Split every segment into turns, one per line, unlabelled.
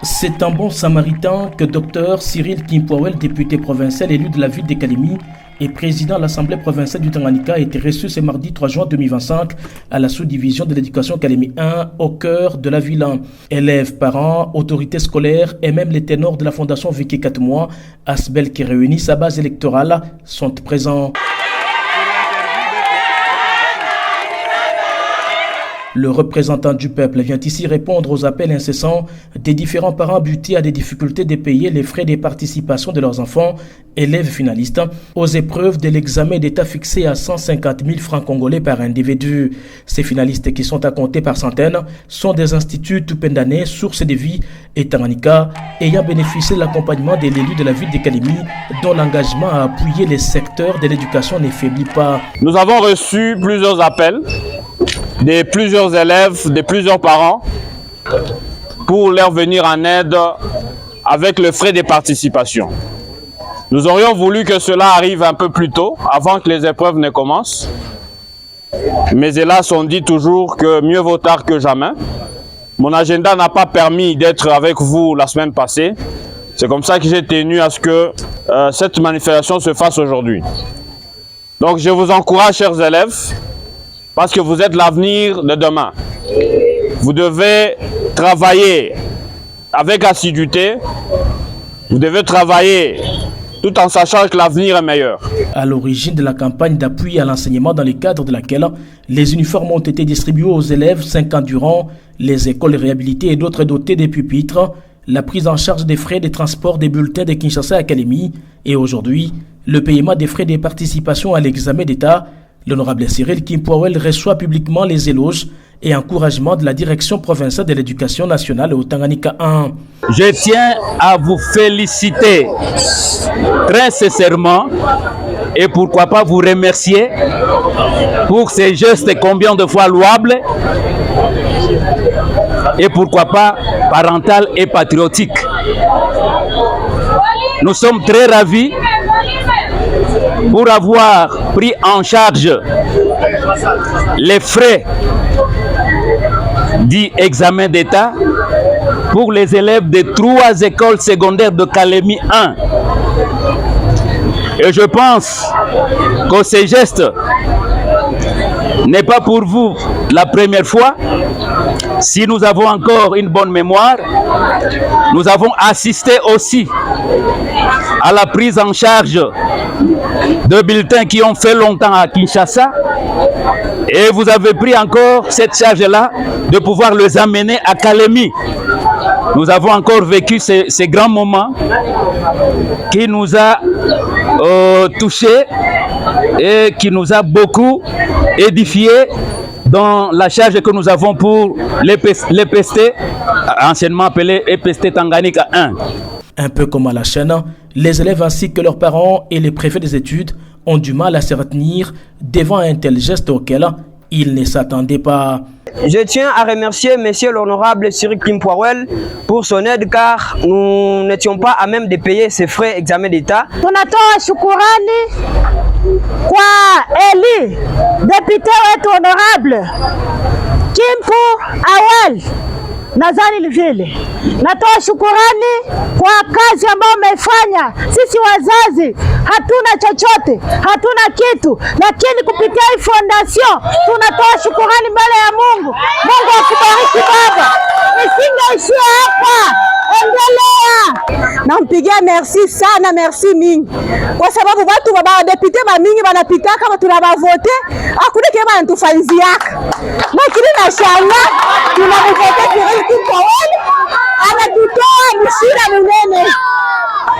C'est un bon samaritain que Dr Cyril Kimpwawel, député provincial élu de la ville de Kalemi et président de l'Assemblée provinciale du Tanganyika, a été reçu ce mardi 3 juin 2025 à la sous-division de l'éducation Kalemi 1 au cœur de la ville. Élèves, parents, autorités scolaires et même les ténors de la fondation Vicky Katmoa, Asbel qui réunit sa base électorale, sont présents. Le représentant du peuple vient ici répondre aux appels incessants des différents parents butés à des difficultés de payer les frais de participation de leurs enfants, élèves finalistes, aux épreuves de l'examen d'État fixé à 150 000 francs congolais par individu. Ces finalistes, qui sont à compter par centaines, sont des instituts Tupendane, Source de Vie et Tanganyika, ayant bénéficié de l'accompagnement de l'élu de la ville de Kalemi, dont l'engagement à appuyer les secteurs de l'éducation ne faiblit pas.
Nous avons reçu plusieurs appels de plusieurs élèves, de plusieurs parents, pour leur venir en aide avec le frais de participation. Nous aurions voulu que cela arrive un peu plus tôt, avant que les épreuves ne commencent. Mais hélas, on dit toujours que mieux vaut tard que jamais. Mon agenda n'a pas permis d'être avec vous la semaine passée. C'est comme ça que j'ai tenu à ce que cette manifestation se fasse aujourd'hui. Donc je vous encourage, chers élèves, parce que vous êtes l'avenir de demain. Vous devez travailler avec assiduité. Vous devez travailler tout en sachant que l'avenir est meilleur.
À l'origine de la campagne d'appui à l'enseignement, dans le cadre de laquelle les uniformes ont été distribués aux élèves 5 ans durant, les écoles réhabilitées et d'autres dotées des pupitres, la prise en charge des frais de transport des bulletins de Kinshasa à Kalemi et aujourd'hui, le paiement des frais de participation à l'examen d'État, l'honorable Cyril Kimpwawel reçoit publiquement les éloges et encouragements de la direction provinciale de l'éducation nationale au Tanganyika 1.
Je tiens à vous féliciter très sincèrement et pourquoi pas vous remercier pour ces gestes combien de fois louables et pourquoi pas parental et patriotique. Nous sommes très ravis pour avoir pris en charge les frais dit examen d'État pour les élèves des 3 écoles secondaires de Kalemi 1. Et je pense que ce geste n'est pas pour vous la première fois. Si nous avons encore une bonne mémoire, nous avons assisté aussi à la prise en charge de bulletins qui ont fait longtemps à Kinshasa. Et vous avez pris encore cette charge-là de pouvoir les amener à Kalemi. Nous avons encore vécu ces grands moments qui nous a touchés et qui nous a beaucoup édifiés dans la charge que nous avons pour l'EPST, anciennement appelé EPST Tanganyika 1.
Un peu comme à la chaîne, les élèves ainsi que leurs parents et les préfets des études ont du mal à se retenir devant un tel geste auquel ils ne s'attendaient pas.
Je tiens à remercier monsieur l'honorable Cyril Kimpwawel pour son aide car nous n'étions pas à même de payer ses frais examen d'État.
Tunatoa shukurani kwa Eli, député wetu honorable Kimpwawel Nazari vile. Natoa shukurani kwa kazi ambayo umefanya. Sisi wazazi hatuna chochote, hatuna kitu, lakini kupitia hii fondation tunatoa shukurani mbele ya Mungu. Mungu akubariki baba. Nisingeishia hapa. Endelea.
Nampigia merci sana, merci mingi. Kwa sababu watu baba depute ba mingi banapita kama tunabavote, hakuna kema anatufanziaka. Na kile na shanga tunavote Cyril Kimpwawel anatutoa mshira munene.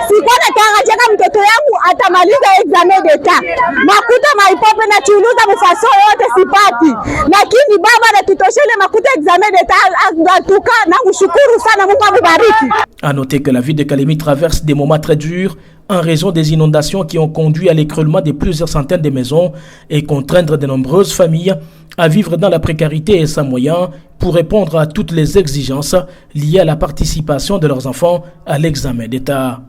Sikuwa natarajia mtoto yangu atamaliza examen d'Etat. Makuta maipope na chuluza mfaso yote sipati. Lakini baba anatutoshele makuta examen d'Etat atuka na kushukuru sana, Mungu amubariki.
À noter que la ville de Kalemi traverse des moments très durs en raison des inondations qui ont conduit à l'écroulement de plusieurs centaines de maisons et contraindre de nombreuses familles à vivre dans la précarité et sans moyens pour répondre à toutes les exigences liées à la participation de leurs enfants à l'examen d'État.